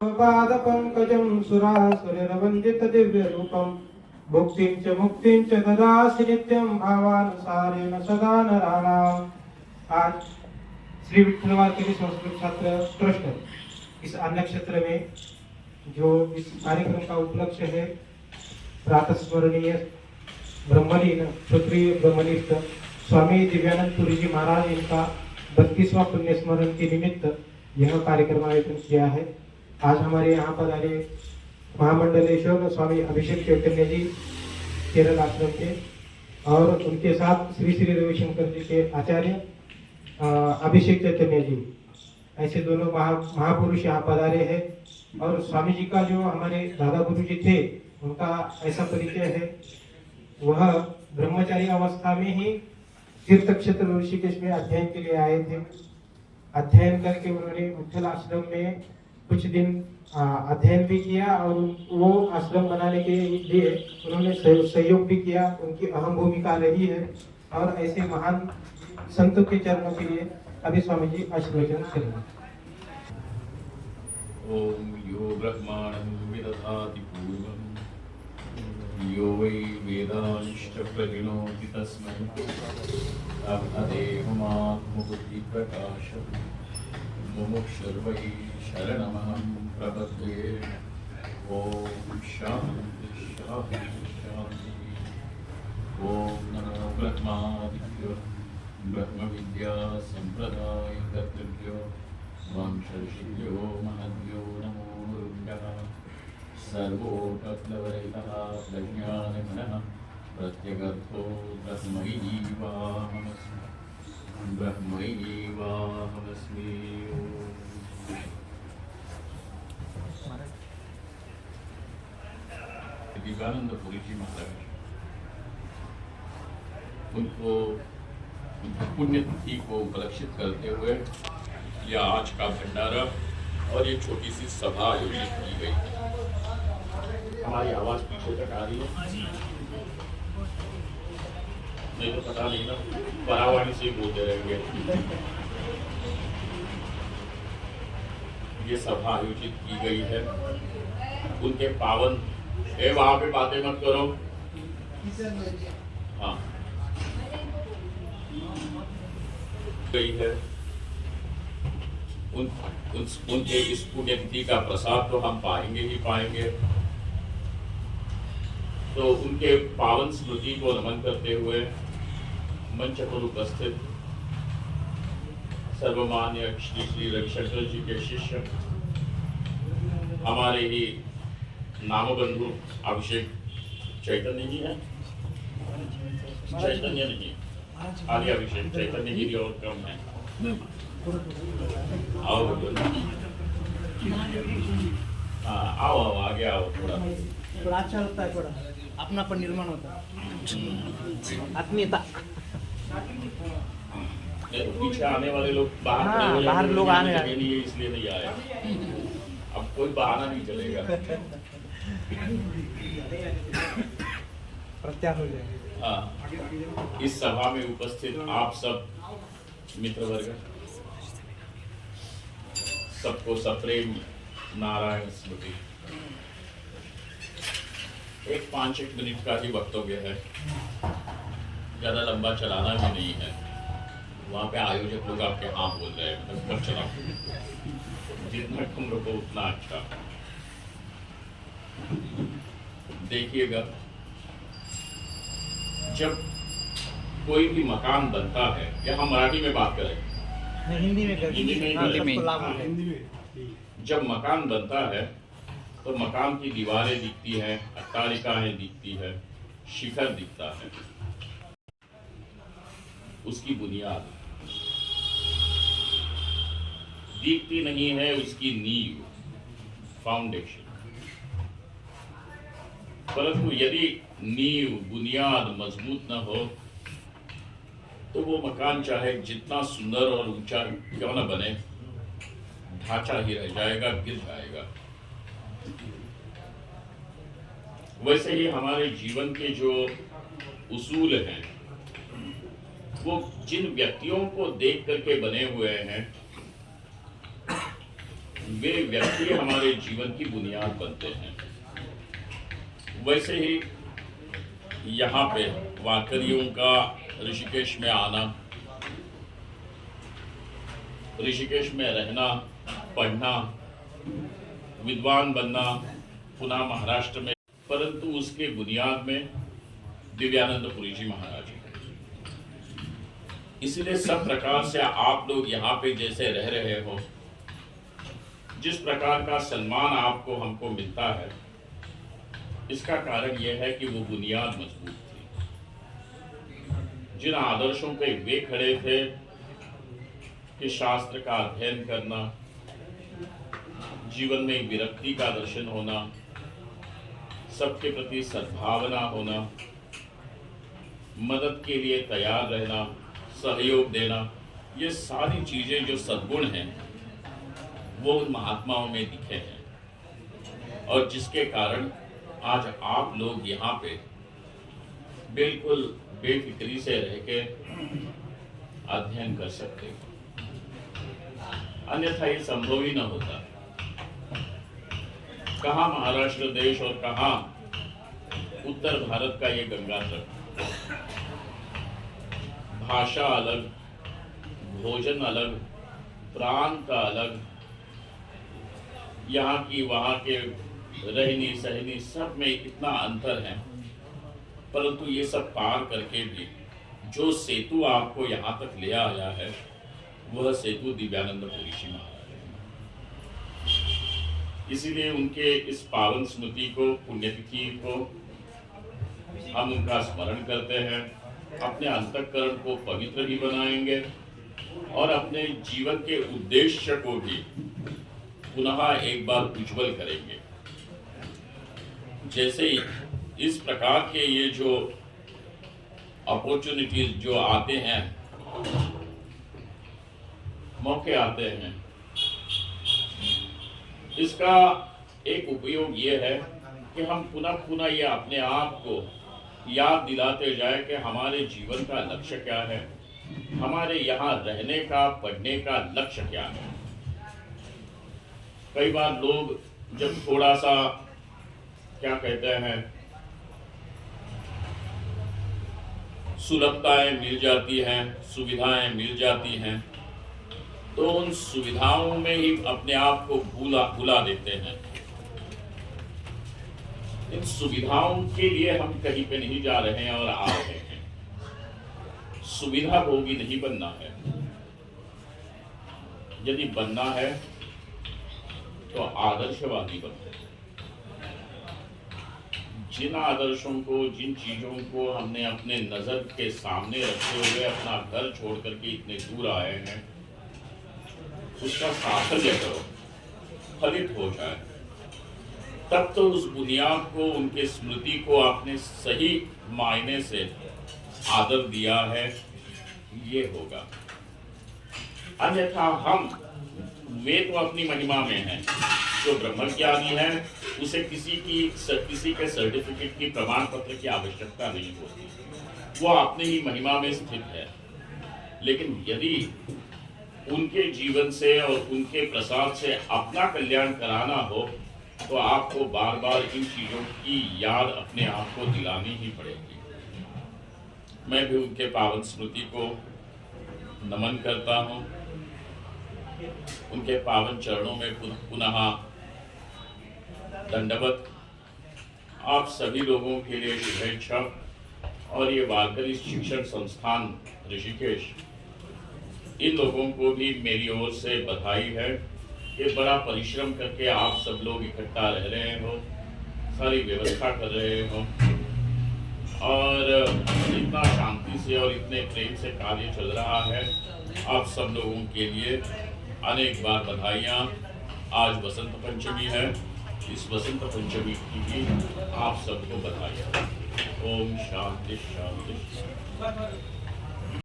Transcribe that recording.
पादपङ्कजं सुरासुरवन्दितदिव्यरूपं भुक्तिं च मुक्तिं च ददासि नित्यं भावानुसारेण सदा नराणाम्। आज श्री विठ्ठलवार के संस्कृत छात्र ट्रस्ट इस अन्य क्षेत्र में जो इस कार्यक्रम का उपलक्ष्य है, प्रातः स्मरणीय ब्रह्मलीन क्षत्रिय ब्रह्मनिष्ठ स्वामी दिव्यानंद पुरी जी महाराज इनका 32वां पुण्य स्मरण के निमित्त यह कार्यक्रम आयोजन किया है। आज हमारे यहाँ पर आए महामंडलेश्वर स्वामी अभिषेक चैतन्य जी केरल आश्रम के और उनके साथ श्री श्री रविशंकर जी के आचार्य अभिषेक चैतन्य जी, ऐसे दोनों महापुरुष यहाँ पधारे हैं। और स्वामी जी का जो हमारे दादा गुरु जी थे, उनका ऐसा परिचय है, वह ब्रह्मचारी अवस्था में ही तीर्थ क्षेत्र ऋषिकेश में अध्ययन के लिए आए थे। अध्ययन करके उन्होंने विठ्ठल आश्रम में कुछ दिन अध्ययन भी किया और वो आश्रम बनाने के लिए उन्होंने सहयोग भी किया। उनकी अहम भूमिका रही है और ऐसे महान संतों के चरणों के लिए अभी स्वामी जी आशीर्वचन करेंगे। ओम यो ब्रह्माणं विदधाति पूर्वं यो वै वेदांश्च प्रहिणोति तस्मै अभदेवमात्मबुद्धिप्रकाशम् मुमुक्षुर्वै शरणमहं प्रपद्ये। ओम शान्ति शान्ति शान्ति। ओम नमो ब्रह्मादिभ्यो ब्रह्मविद्या सम्प्रदायकर्तृभ्यो वंशऋषिभ्यो महद्भ्यो नमो गुरुभ्यः। सर्वोपप्लवरहितः प्रज्ञानघनः प्रत्यगर्थो ब्रह्मैवाहमस्मि। दिव्यानंद पुरी जी महाराज, उनको पुण्यतिथि को उपलक्षित करते हुए यह आज का भंडारा और ये छोटी सी सभा आयोजित की गई। हमारी आवाज पीछे तक आ रही है? नहीं तो पता नहीं ना, परावाणी से बोलते रहेंगे। ये सभा आयोजित की गई है उनके पावन, वहां पे बातें मत करो। हाँ, गई है उनके इस पुण्यतिथि का प्रसाद तो हम पाएंगे ही पाएंगे। तो उनके पावन स्मृति को नमन करते हुए मंच पर उपस्थित सर्वमान्य श्री श्री रविशंकर जी के शिष्य, हमारे ही नामबंधु अभिषेक चैतन्य जी है, चैतन्य नहीं, आदि अभिषेक चैतन्य जी और कम है। आओ आओ आगे आओ, थोड़ा अच्छा लगता है, थोड़ा अपनापन निर्माण होता है, आत्मीयता। पीछे आने वाले लोग बाहर लोग आने नहीं, इसलिए नहीं आए। अब कोई बहाना नहीं चलेगा, प्रत्यार हो जाएगा। हाँ, इस सभा में उपस्थित आप सब मित्र वर्ग, सबको सप्रेम नारायण स्मृति। एक 5-1 मिनट का ही वक्तव्य है, ज्यादा लंबा चलाना भी नहीं है। वहां पे आयोजक लोग आपके हाँ बोल रहे हैं, मतलब चलाओ, जितना कम लोगों उतना अच्छा। देखिएगा, जब कोई भी मकान बनता है, या हम मराठी में बात करें, हिंदी में जब मकान बनता है तो मकान की दीवारें दिखती हैं, अट्टालिकाएं दिखती है, शिखर दिखता है, उसकी बुनियाद दिखती नहीं है, उसकी नींव, फाउंडेशन। परंतु यदि नींव बुनियाद मजबूत न हो तो वो मकान चाहे जितना सुंदर और ऊंचा क्यों न बने, ढांचा ही रह जाएगा, गिर जाएगा। वैसे ही हमारे जीवन के जो उसूल हैं, वो जिन व्यक्तियों को देख करके बने हुए हैं, वे व्यक्ति हमारे जीवन की बुनियाद बनते हैं। वैसे ही यहाँ पे वारकरियों का ऋषिकेश में आना, ऋषिकेश में रहना, पढ़ना, विद्वान बनना, पुनः महाराष्ट्र में, परंतु उसके बुनियाद में दिव्यानंद पुरी जी महाराज हैं। इसलिए सब प्रकार से आप लोग यहाँ पे जैसे रह रहे हो, जिस प्रकार का सम्मान आपको हमको मिलता है, इसका कारण यह है कि वो बुनियाद मजबूत थी। जिन आदर्शों पे वे खड़े थे कि शास्त्र का अध्ययन करना, जीवन में विरक्ति का दर्शन होना, सबके प्रति सद्भावना होना, मदद के लिए तैयार रहना, सहयोग देना, ये सारी चीजें जो सद्गुण हैं वो उन महात्माओं में दिखे हैं, और जिसके कारण आज आप लोग यहाँ पे बिल्कुल बेफिक्री से रह के अध्ययन कर सकते हो, अन्यथा ये संभव ही न होता। कहाँ महाराष्ट्र देश और कहाँ उत्तर भारत का ये गंगा तट, भाषा अलग, भोजन अलग, प्रांत अलग, यहाँ की वहाँ के रहनी सहनी सब में इतना अंतर है, परंतु ये सब पार करके भी जो सेतु आपको यहाँ तक ले आया है वह सेतु दिव्यानंद पुरी जी महाराज है। इसीलिए उनके इस पावन स्मृति को, पुण्यतिथि को हम उनका स्मरण करते हैं, अपने अंतःकरण को पवित्र भी बनाएंगे और अपने जीवन के उद्देश्य को भी पुनः एक बार उज्जवल करेंगे। जैसे इस प्रकार के ये जो अपॉर्चुनिटीज जो आते हैं, मौके आते हैं, इसका एक उपयोग ये है कि हम पुनः पुनः ये अपने आप को याद दिलाते जाए कि हमारे जीवन का लक्ष्य क्या है, हमारे यहाँ रहने का, पढ़ने का लक्ष्य क्या है। कई बार लोग जब थोड़ा सा क्या कहते हैं सुलभताएं मिल जाती हैं, सुविधाएं मिल जाती हैं, तो उन सुविधाओं में ही अपने आप को भुला देते हैं। इन सुविधाओं के लिए हम कहीं पे नहीं जा रहे हैं और आ रहे हैं। सुविधा भोगी नहीं बनना है। यदि बनना है तो आदर्शवादी बनते हैं। जिन आदर्शों को, जिन चीजों को हमने अपने नजर के सामने रखते हुए अपना घर छोड़ करके इतने दूर आए हैं, उसका साफल्य करो, फलित हो जाए, तब तो उस बुनियाद को, उनके स्मृति को आपने सही मायने से आदर दिया है, ये होगा। अन्यथा वे तो अपनी महिमा में हैं। जो ब्रह्मज्ञानी है उसे किसी के सर्टिफिकेट की, प्रमाण पत्र की आवश्यकता नहीं होती, वो अपने ही महिमा में स्थित है। लेकिन यदि उनके जीवन से और उनके प्रसाद से अपना कल्याण कराना हो तो आपको बार बार इन चीजों की याद अपने आप को दिलानी ही पड़ेगी। मैं भी उनके पावन स्मृति को नमन करता हूँ, उनके पावन चरणों में पुनः दंडवत। आप सभी लोगों के लिए शुभेच्छा। और ये वारकरी शिक्षण संस्थान ऋषिकेश, इन लोगों को भी मेरी ओर से बधाई है कि बड़ा परिश्रम करके आप सब लोग इकट्ठा रह रहे हो, सारी व्यवस्था कर रहे हो और इतना शांति से और इतने प्रेम से कार्य चल रहा है। आप सब लोगों के लिए अनेक बार बधाइयाँ। आज वसंत पंचमी है, इस वसंत पंचमी की भी आप सबको बधाइयाँ। ओम शांति शांति।